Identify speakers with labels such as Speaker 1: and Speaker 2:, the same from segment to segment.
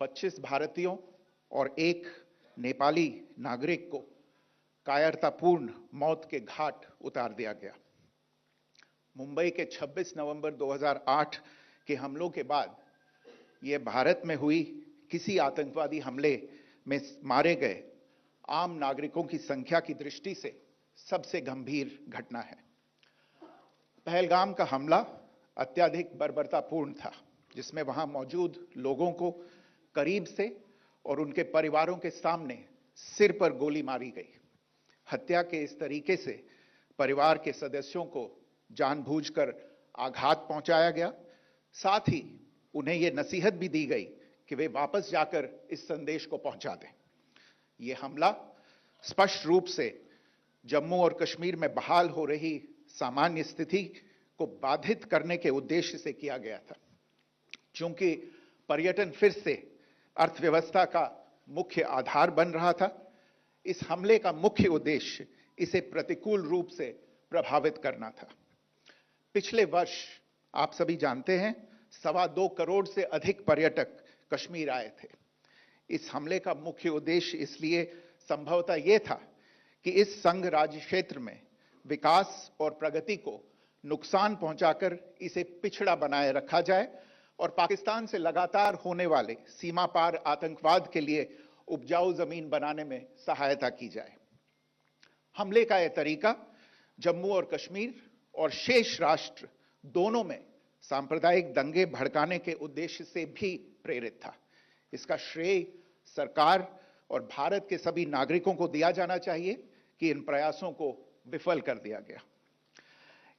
Speaker 1: 25 भारतीयों और एक नेपाली नागरिक को कायरतापूर्ण मौत के घाट उतार दिया गया। मुंबई के 26 नवंबर 2008 के हमलों के बाद यह भारत में हुई किसी आतंकवादी हमले में मारे गए आम नागरिकों की संख्या की दृष्टि से सबसे गंभीर घटना है। पहलगाम का हमला अत्यधिक बर्बरतापूर्ण था, जिसमें वहां मौजूद लोगों को करीब से और उनके परिवारों के सामने सिर पर गोली मारी गई। हत्या के इस तरीके से परिवार के सदस्यों को जानबूझकर आघात पहुंचाया गया। साथ ही उन्हें यह नसीहत भी दी गई कि वे वापस जाकर इस संदेश को पहुंचा दें। यह हमला स्पष्ट रूप से जम्मू और कश्मीर में बहाल हो रही सामान्य स्थिति को बाधित करने के उद्देश्य से किया गया था। चूंकि पर्यटन फिर से अर्थव्यवस्था का मुख्य आधार बन रहा था, इस हमले का मुख्य उद्देश्य इसे प्रतिकूल रूप से प्रभावित करना था। पिछले वर्ष आप सभी जानते हैं 2.25 करोड़ से अधिक पर्यटक कश्मीर आए थे। इस हमले का मुख्य उद्देश्य इसलिए संभवतः यह था कि इस संघ राज्य क्षेत्र में विकास और प्रगति को नुकसान पहुंचाकर इसे पिछड़ा बनाए रखा जाए और पाकिस्तान से लगातार होने वाले सीमा पार आतंकवाद के लिए उपजाऊ जमीन बनाने में सहायता की जाए। हमले का यह तरीका जम्मू और कश्मीर और शेष राष्ट्र दोनों में सांप्रदायिक दंगे भड़काने के उद्देश्य से भी प्रेरित था। इसका श्रेय सरकार और भारत के सभी नागरिकों को दिया जाना चाहिए कि इन प्रयासों को विफल कर दिया गया।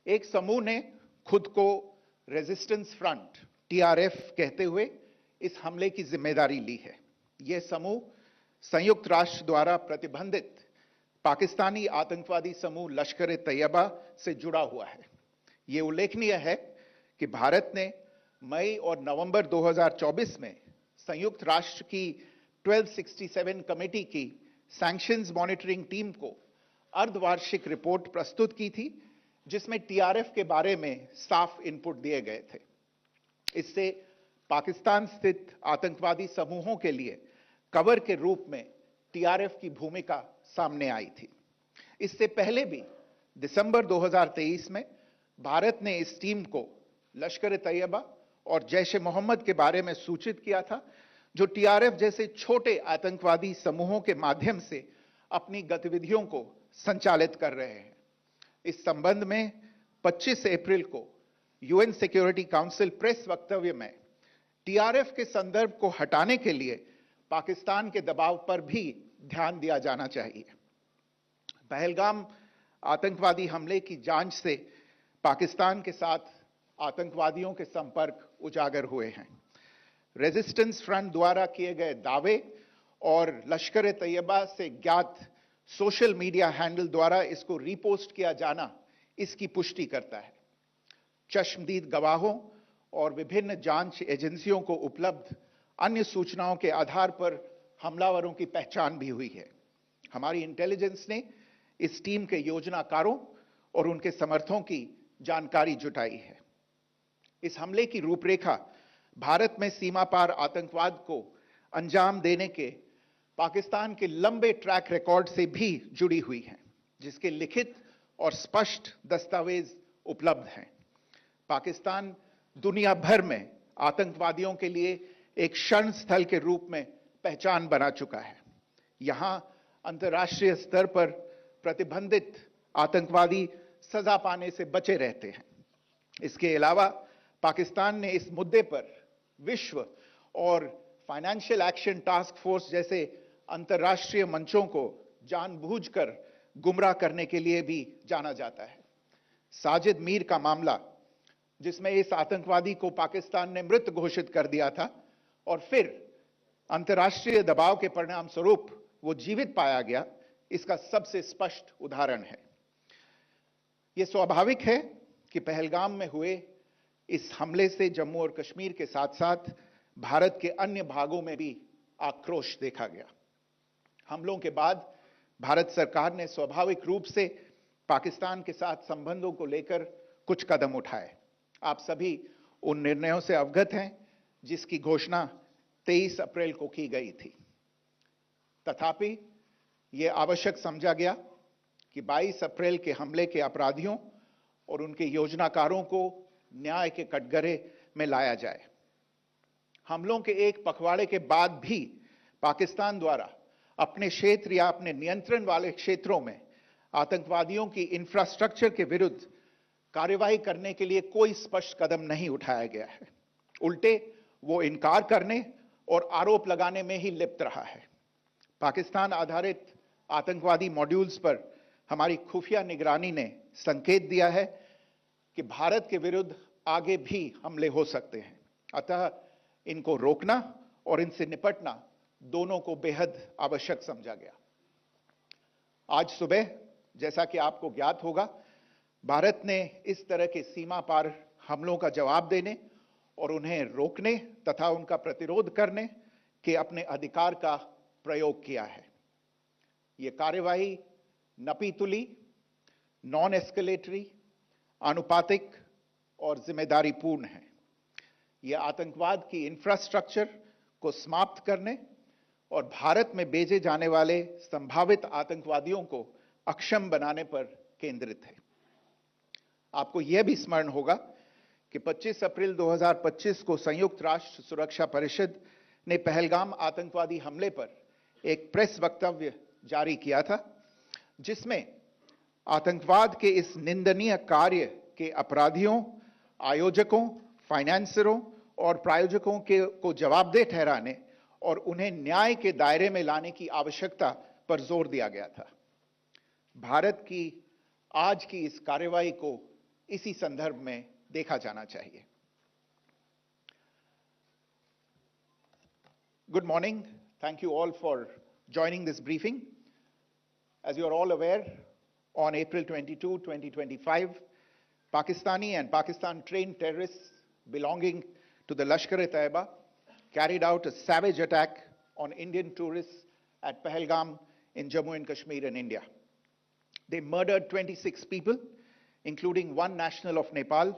Speaker 1: एक समूह ने खुद को रेजिस्टेंस फ्रंट टीआरएफ कहते हुए इस हमले की जिम्मेदारी ली है। यह समूह संयुक्त राष्ट्र द्वारा प्रतिबंधित पाकिस्तानी आतंकवादी समूह लश्कर-ए-तैयबा से जुड़ा हुआ है। यह उल्लेखनीय है कि भारत ने मई और नवंबर 2024 में संयुक्त राष्ट्र की 1267 कमेटी की सैंक्शंस मॉनिटरिंग टीम को अर्धवार्षिक रिपोर्ट प्रस्तुत की थी, जिसमें टीआरएफ के बारे में साफ इनपुट दिए गए थे। इससे पाकिस्तान स्थित आतंकवादी समूहों के लिए कवर के रूप में टीआरएफ की भूमिका सामने आई थी। इससे पहले भी दिसंबर 2023 में भारत ने इस टीम को लश्कर-ए-तैयबा और जैश-ए-मोहम्मद के बारे में सूचित किया था, जो टीआरएफ जैसे छोटे आतंकवादी समूहों के माध्यम से अपनी गतिविधियों को संचालित कर रहे हैं। इस संबंध में 25 अप्रैल को यूएन सिक्योरिटी काउंसिल प्रेस वक्तव्य में टीआरएफ के संदर्भ को हटाने के लिए पाकिस्तान के दबाव पर भी ध्यान दिया जाना चाहिए। पहलगाम आतंकवादी हमले की जांच से पाकिस्तान के साथ आतंकवादियों के संपर्क उजागर हुए हैं। रेजिस्टेंस फ्रंट द्वारा किए गए दावे और लश्कर-ए-तैयबा से ज्ञात सोशल मीडिया हैंडल द्वारा इसको रीपोस्ट किया जाना इसकी पुष्टि करता है। चश्मदीद गवाहों और विभिन्न जांच एजेंसियों को उपलब्ध अन्य सूचनाओं के आधार पर हमलावरों की पहचान भी हुई है। हमारी इंटेलिजेंस ने इस टीम के योजनाकारों और उनके समर्थकों की जानकारी जुटाई है। इस हमले की रूपरेखा भारत में सीमा पार आतंकवाद को अंजाम देने के पाकिस्तान के लंबे ट्रैक रिकॉर्ड से भी जुड़ी हुई है, जिसके लिखित और स्पष्ट दस्तावेज उपलब्ध हैं। पाकिस्तान दुनिया भर में आतंकवादियों के लिए एक शरण स्थल के रूप में पहचान बना चुका है। यहां अंतर्राष्ट्रीय स्तर पर प्रतिबंधित आतंकवादी सजा पाने से बचे रहते हैं। इसके अलावा पाकिस्तान ने इस मुद्दे पर विश्व और फाइनेंशियल एक्शन टास्क फोर्स जैसे अंतर्राष्ट्रीय मंचों को जानबूझकर गुमराह करने के लिए भी जाना जाता है। साजिद मीर का मामला, जिसमें इस आतंकवादी को पाकिस्तान ने मृत घोषित कर दिया था और फिर अंतर्राष्ट्रीय दबाव के परिणाम स्वरूप वो जीवित पाया गया, इसका सबसे स्पष्ट उदाहरण है। यह स्वाभाविक है कि पहलगाम में हुए इस हमले से जम्मू और कश्मीर के साथ साथ भारत के अन्य भागों में भी आक्रोश देखा गया। हमलों के बाद भारत सरकार ने स्वाभाविक रूप से पाकिस्तान के साथ संबंधों को लेकर कुछ कदम उठाए। आप सभी उन निर्णयों से अवगत हैं जिसकी घोषणा 23 अप्रैल को की गई थी। तथापि यह आवश्यक समझा गया कि 22 अप्रैल के हमले के अपराधियों और उनके योजनाकारों को न्याय के कटघरे में लाया जाए। हमलों के एक पखवाड़े के बाद भी पाकिस्तान द्वारा अपने क्षेत्र या अपने नियंत्रण वाले क्षेत्रों में आतंकवादियों की इंफ्रास्ट्रक्चर के विरुद्ध कार्रवाई करने के लिए कोई स्पष्ट कदम नहीं उठाया गया है। उल्टे वो इनकार करने और आरोप लगाने में ही लिप्त रहा है। पाकिस्तान आधारित आतंकवादी मॉड्यूल्स पर हमारी खुफिया निगरानी ने संकेत दिया है कि भारत के विरुद्ध आगे भी हमले हो सकते हैं। अतः इनको रोकना और इनसे निपटना दोनों को बेहद आवश्यक समझा गया। आज सुबह, जैसा कि आपको ज्ञात होगा, भारत ने इस तरह के सीमा पार हमलों का जवाब देने और उन्हें रोकने तथा उनका प्रतिरोध करने के अपने अधिकार का प्रयोग किया है। यह कार्यवाही नपीतुली, नॉन एस्केलेटरी, आनुपातिक और जिम्मेदारीपूर्ण है। यह आतंकवाद की इंफ्रास्ट्रक्चर को समाप्त करने और भारत में भेजे जाने वाले संभावित आतंकवादियों को अक्षम बनाने पर केंद्रित है। आपको यह भी स्मरण होगा कि 25 अप्रैल 2025 को संयुक्त राष्ट्र सुरक्षा परिषद ने पहलगाम आतंकवादी हमले पर एक प्रेस वक्तव्य जारी किया था, जिसमें आतंकवाद के इस निंदनीय कार्य के अपराधियों, आयोजकों, फाइनेंसरों और प्रायोजकों को जवाबदेह ठहराने और उन्हें न्याय के दायरे में लाने की आवश्यकता पर जोर दिया गया था। भारत की आज की इस कार्रवाई को इसी संदर्भ में देखा जाना चाहिए। Good morning. Thank you all for joining this briefing. As you are all aware, on April 22, 2025, Pakistani and Pakistan-trained terrorists belonging to the Lashkar-e-Taiba carried out a savage attack on Indian tourists at Pahalgam in Jammu and Kashmir in India. They murdered 26 people, including one national of Nepal,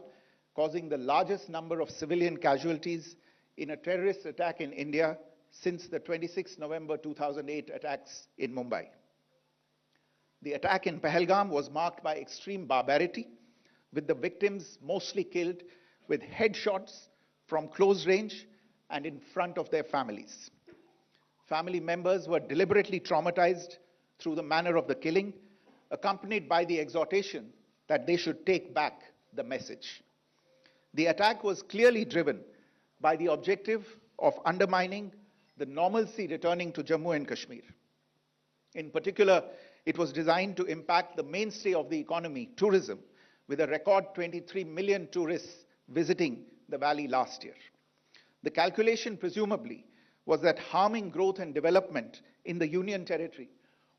Speaker 1: causing the largest number of civilian casualties in a terrorist attack in India since the 26 November 2008 attacks in Mumbai. The attack in Pahalgam was marked by extreme barbarity, with the victims mostly killed with headshots from close range and in front of their families. Family members were deliberately traumatized through the manner of the killing, accompanied by the exhortation that they should take back the message. The attack was clearly driven by the objective of undermining the normalcy returning to Jammu and Kashmir. In particular, it was designed to impact the mainstay of the economy, tourism, with a record 23 million tourists visiting the valley last year. The calculation, presumably, was that harming growth and development in the Union Territory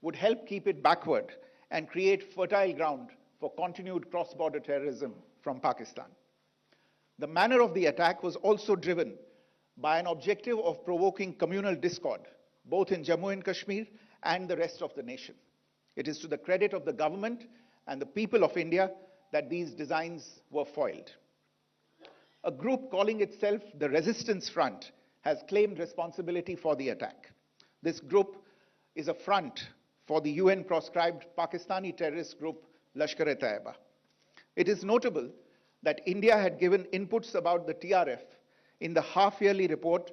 Speaker 1: would help keep it backward and create fertile ground for continued cross-border terrorism from Pakistan. The manner of the attack was also driven by an objective of provoking communal discord, both in Jammu and Kashmir and the rest of the nation. It is to the credit of the government and the people of India that these designs were foiled. A group calling itself the Resistance Front has claimed responsibility for the attack. This group is a front for the UN-proscribed Pakistani terrorist group Lashkar-e-Taiba. It is notable that India had given inputs about the TRF in the half-yearly report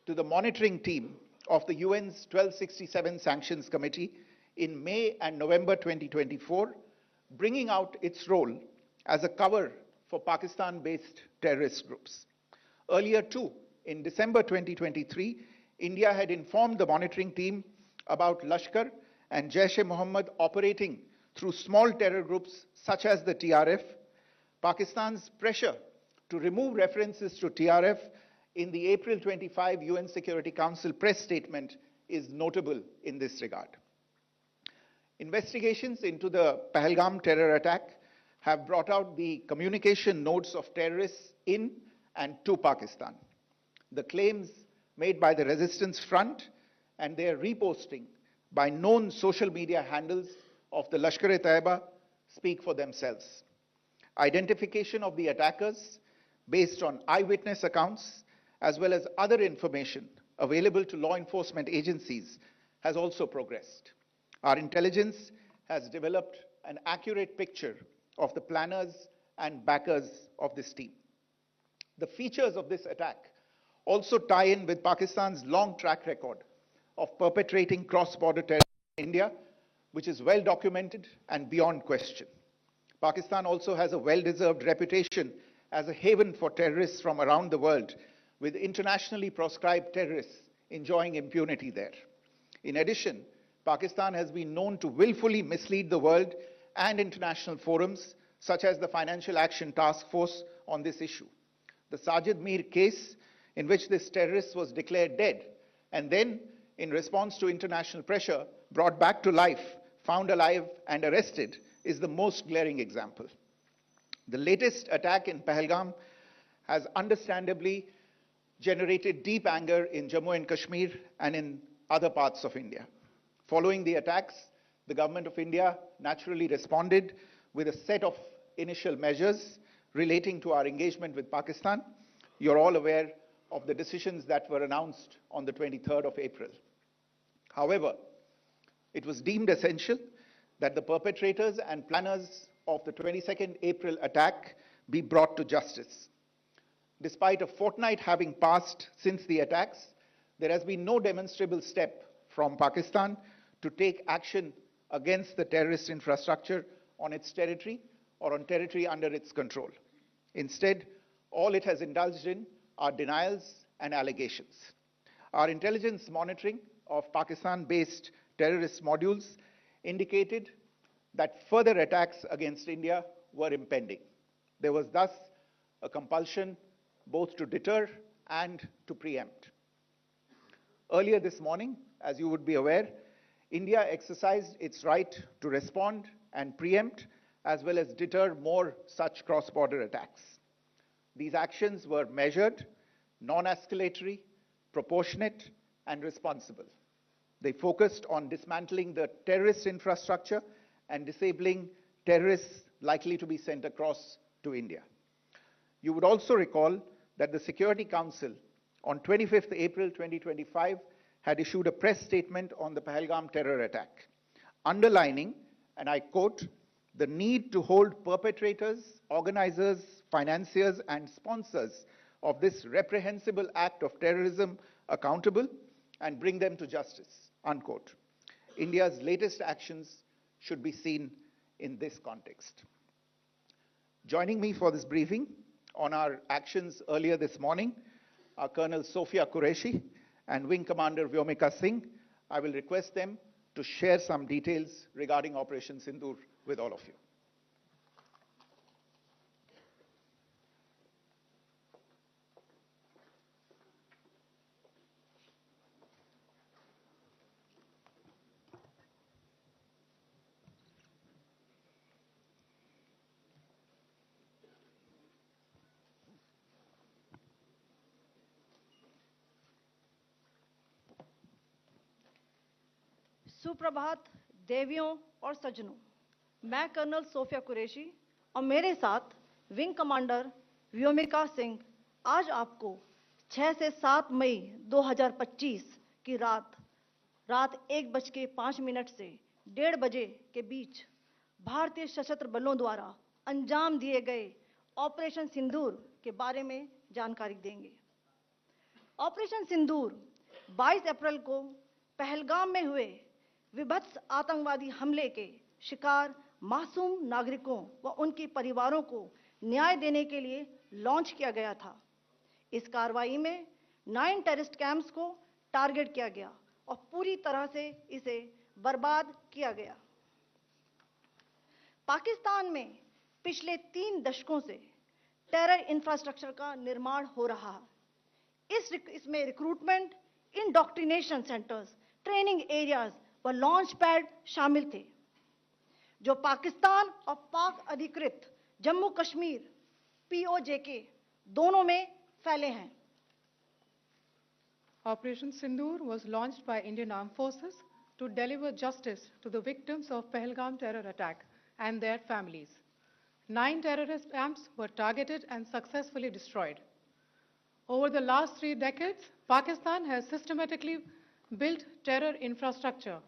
Speaker 1: to the monitoring team of the UN's 1267 Sanctions Committee in May and November 2024, bringing out its role as a cover for Pakistan-based terrorist groups. Earlier too, in December 2023, India had informed the monitoring team about Lashkar and Jaish-e-Mohammed operating through small terror groups such as the TRF. Pakistan's pressure to remove references to TRF in the April 25 UN Security Council press statement is notable in this regard. Investigations into the Pahalgam terror attack have brought out the communication notes of terrorists in and to Pakistan. The claims made by the Resistance Front and their reposting by known social media handles of the Lashkar-e-Taiba speak for themselves. Identification of the attackers based on eyewitness accounts as well as other information available to law enforcement agencies has also progressed. Our intelligence has developed an accurate picture of the planners and backers of this team. The features of this attack also tie in with Pakistan's long track record of perpetrating cross-border terrorism in India, which is well documented and beyond question. Pakistan also has a well-deserved reputation as a haven for terrorists from around the world, with internationally proscribed terrorists enjoying impunity there. In addition, Pakistan has been known to willfully mislead the world and international forums, such as the Financial Action Task Force, on this issue. The Sajid Mir case, in which this terrorist was declared dead and then, in response to international pressure, brought back to life, found alive and arrested, is the most glaring example. The latest attack in Pahalgam has understandably generated deep anger in Jammu and Kashmir and in other parts of India. Following the attacks, the government of India naturally responded with a set of initial measures relating to our engagement with Pakistan. You're all aware of the decisions that were announced on the 23rd of April. However, it was deemed essential that the perpetrators and planners of the 22nd April attack be brought to justice. Despite a fortnight having passed since the attacks, there has been no demonstrable step from Pakistan to take action against the terrorist infrastructure on its territory or on territory under its control. Instead, all it has indulged in are denials and allegations. Our intelligence monitoring of Pakistan-based terrorist modules indicated that further attacks against India were impending. There was thus a compulsion both to deter and to preempt. Earlier this morning, as you would be aware, India exercised its right to respond and preempt as well as deter more such cross-border attacks. These actions were measured, non-escalatory, proportionate, and responsible. They focused on dismantling the terrorist infrastructure and disabling terrorists likely to be sent across to India. You would also recall that the Security Council on 25th April 2025 had issued a press statement on the Pahalgam terror attack, underlining, and I quote, the need to hold perpetrators, organizers, financiers, and sponsors of this reprehensible act of terrorism accountable and bring them to justice, unquote. India's latest actions should be seen in this context. Joining me for this briefing on our actions earlier this morning are Colonel Sophia Qureshi and Wing Commander Vyomika Singh. I will request them to share some details regarding Operation Sindoor with all of you.
Speaker 2: सुप्रभात देवियों और सज्जनों, मैं colonel Sophia Qureshi और मेरे साथ wing commander Vyomika Singh आज आपको 6 से 7 मई 2025 की रात 1:05 से 1:30 बजे के बीच भारतीय सशस्त्र बलों द्वारा अंजाम दिए गए ऑपरेशन सिंदूर के बारे में जानकारी देंगे। ऑपरेशन सिंदूर 22 अप्रैल को पहलगाम में हुए विभत्स आतंकवादी हमले के शिकार मासूम नागरिकों व उनके परिवारों को न्याय देने के लिए लॉन्च किया गया था। इस कार्रवाई में 9 टेररिस्ट कैंप्स को टारगेट किया गया और पूरी तरह से इसे बर्बाद किया गया। पाकिस्तान में पिछले 3 दशकों से टेरर इंफ्रास्ट्रक्चर का निर्माण हो रहा है। इसमें recruitment, indoctrination centres, training areas व लॉन्च पैड शामिल थे, जो पाकिस्तान और पाक अधिकृत जम्मू कश्मीर POJK दोनों में फैले हैं।
Speaker 3: Operation Sindoor was launched by Indian Armed Forces to deliver justice to the victims of Pahalgam terror attack and their families. 9 terrorist camps were targeted and successfully destroyed. Over the last 3 decades, Pakistan has systematically built terror infrastructure.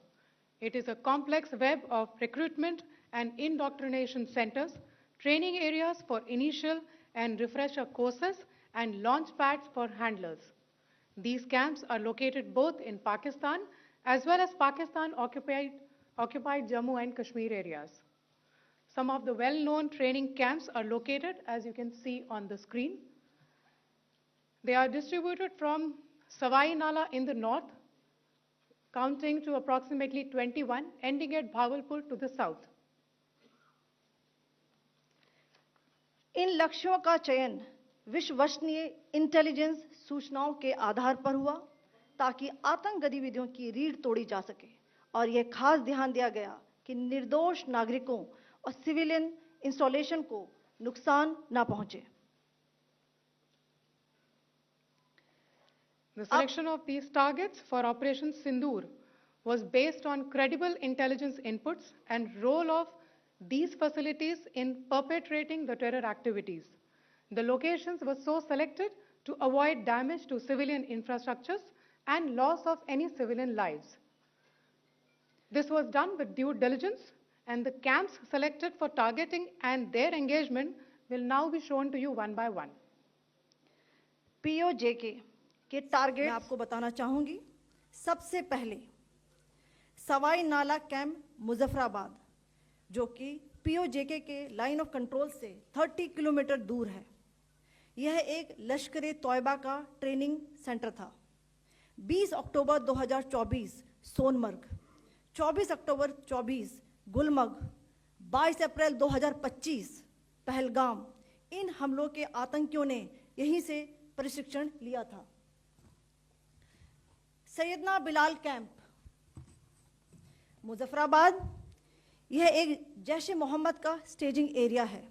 Speaker 3: It is a complex web of recruitment and indoctrination centers, training areas for initial and refresher courses, and launch pads for handlers. These camps are located both in Pakistan as well as Pakistan-occupied Jammu and Kashmir areas. Some of the well-known training camps are located, as you can see on the screen. They are distributed from Savai Nala in the north, counting to approximately 21, ending at Bhagalpur to the south.
Speaker 2: इन लक्ष्यों का चयन विश्वसनीय intelligence सूचनाओं के आधार पर हुआ ताकि आतंक गतिविधियों की रीढ़ तोड़ी जा सके और यह खास ध्यान दिया गया कि निर्दोष नागरिकों और सिविलियन इंस्टॉलेशन को नुकसान न पहुंचे.
Speaker 3: The selection of these targets for Operation Sindoor was based on credible intelligence inputs and role of these facilities in perpetrating the terror activities. The locations were so selected to avoid damage to civilian infrastructures and loss of any civilian lives. This was done with due diligence, and the camps selected for targeting and their engagement will now be shown to you one by one.
Speaker 2: POJK के target मैं आपको बताना चाहूंगी. सबसे पहले सवाई नाला camp Muzaffarabad, जो कि POJK के लाइन ऑफ कंट्रोल से 30 किलोमीटर दूर है. यह एक लश्कर तौयबा का ट्रेनिंग सेंटर था. 20 अक्टूबर 2024 सोनमर्ग, 24 अक्टूबर 24 गुलमर्ग, 22 अप्रैल 2025 पहलगाम. इन हमलों के आतंकियों ने यहीं से प्रशिक्षण लिया था. सैयदना बिलाल कैंप मुजफ्फराबाद, यह एक जैश मोहम्मद का स्टेजिंग एरिया है.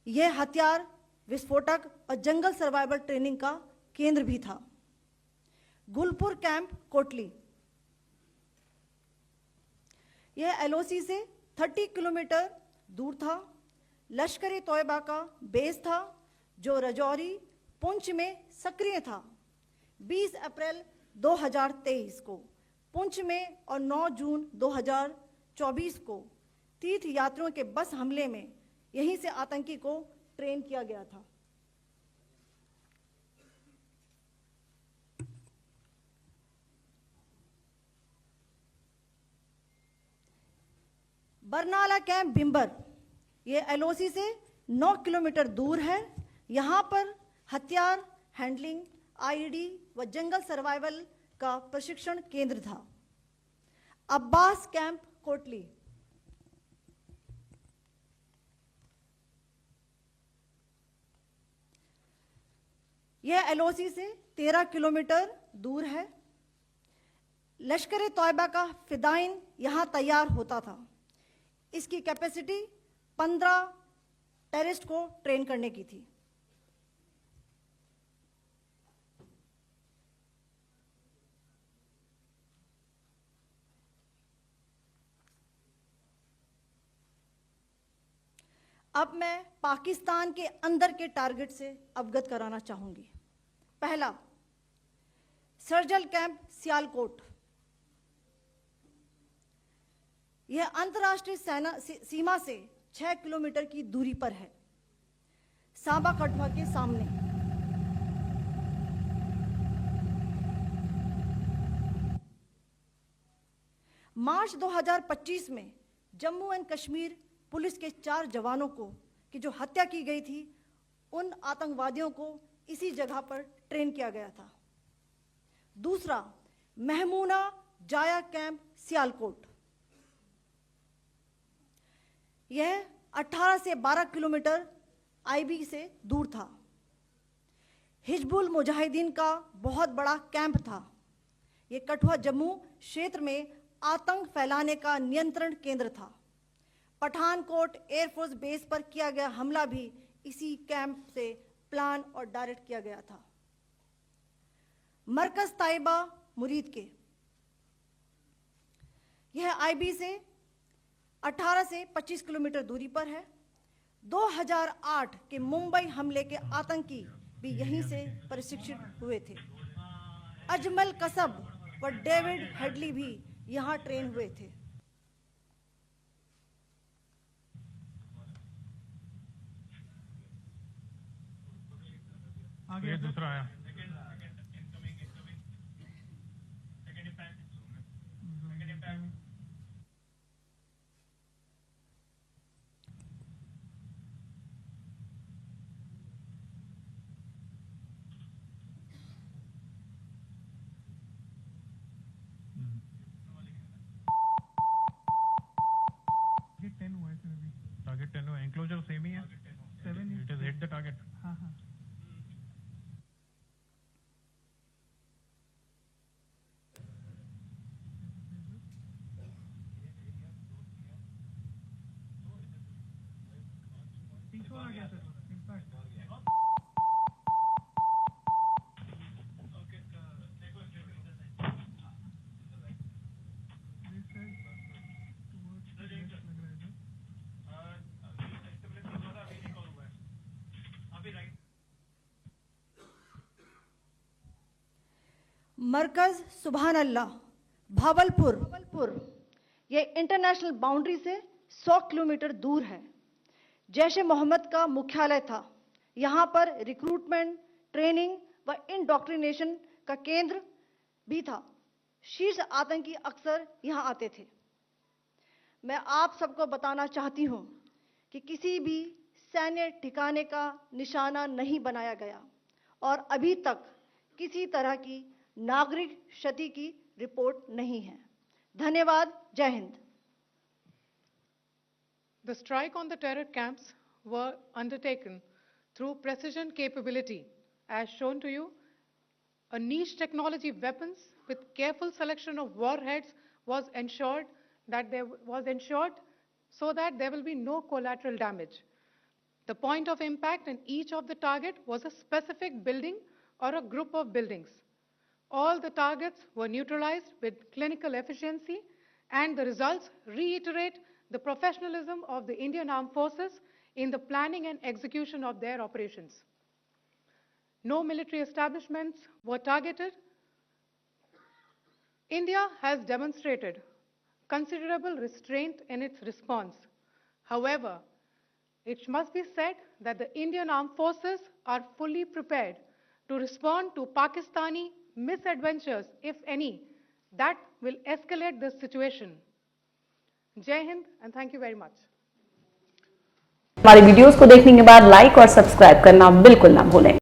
Speaker 2: यह हथियार, विस्फोटक और जंगल सर्वाइवल ट्रेनिंग का केंद्र भी था. गुलपुर कैंप कोटली, यह LOC से 30 किलोमीटर दूर था. लश्कर तौयबा का बेस था जो रजौरी, पुंछ में सक्रिय था. 20 अप्रैल 2023 को पुंछ में और 9 जून 2024 को तीर्थ यात्रियों के बस हमले में यहीं से आतंकी को ट्रेन किया गया था. बरनाला कैंप बिंबर, ये LOC से 9 किलोमीटर दूर है. यहां पर हथियार, हैंडलिंग, IED व जंगल सर्वाइवल का प्रशिक्षण केंद्र था. अब्बास कैंप कोटली, यह LOC से 13 किलोमीटर दूर है. लश्कर तौयबा का फिदाइन यहां तैयार होता था. इसकी कैपेसिटी 15 टेररिस्ट को ट्रेन करने की थी. अब मैं पाकिस्तान के अंदर के टारगेट से अवगत कराना चाहूंगी. पहला, सर्जल कैंप सियालकोट. यह अंतर्राष्ट्रीय सीमा से 6 किलोमीटर की दूरी पर है, सांबा कठवा के सामने. मार्च 2025 में जम्मू एंड कश्मीर पुलिस के 4 जवानों को की जो हत्या की गई थी, उन आतंकवादियों को इसी जगह पर ट्रेन किया गया था. दूसरा, महमूना जाया कैंप सियालकोट. यह 18 से 12 किलोमीटर IB से दूर था. हिजबुल मुजाहिदीन का बहुत बड़ा कैंप था. यह कठुआ जम्मू क्षेत्र में आतंक फैलाने का नियंत्रण केंद्र था. पठानकोट एयरफोर्स बेस पर किया गया हमला भी इसी कैंप से प्लान और डायरेक्ट किया गया था. मरकज ताइबा मुरीद के, यह IB से 18 से 25 किलोमीटर दूरी पर है. 2008 के मुंबई हमले के आतंकी भी यहीं से प्रशिक्षित हुए थे। अजमल कसब व डेविड हेडली भी यहाँ ट्रेन हुए थे।
Speaker 4: आगे दूसरा आया। टारगेट 10 हुआ, एंक्लोजर सेम ही है, 7 it is hit the target. हाँ हाँ आ गया सर, इम्पैक्ट
Speaker 2: मरकज सुभान अल्लाह भावलपुर ये इंटरनेशनल बाउंड्री से 100 किलोमीटर दूर है। जैश-ए मोहम्मद का मुख्यालय था। यहाँ पर रिक्रूटमेंट, ट्रेनिंग व इंडॉक्ट्रिनेशन का केंद्र भी था। शीर्ष आतंकी अक्सर यहाँ आते थे। मैं आप सबको बताना चाहती हूँ कि किसी भी सैन्य ठिकाने का निशाना नहीं बनाया गया और अभी तक किसी तरह की नागरिक क्षति की रिपोर्ट नहीं है। धन्यवाद। जय Hind.
Speaker 3: The strike on the terror camps were undertaken through precision capability, as shown to you. A niche technology weapons with careful selection of warheads was ensured so that there will be no collateral damage. The point of impact in each of the target was a specific building or a group of buildings. All the targets were neutralized with clinical efficiency, and the results reiterate the professionalism of the Indian Armed Forces in the planning and execution of their operations. No military establishments were targeted. India has demonstrated considerable restraint in its response. However, it must be said that the Indian Armed Forces are fully prepared to respond to Pakistani misadventures, if any, that will escalate the situation. Jai Hind and thank you very much.
Speaker 5: हमारे videos को देखने के बाद like और subscribe करना बिल्कुल ना भूलें।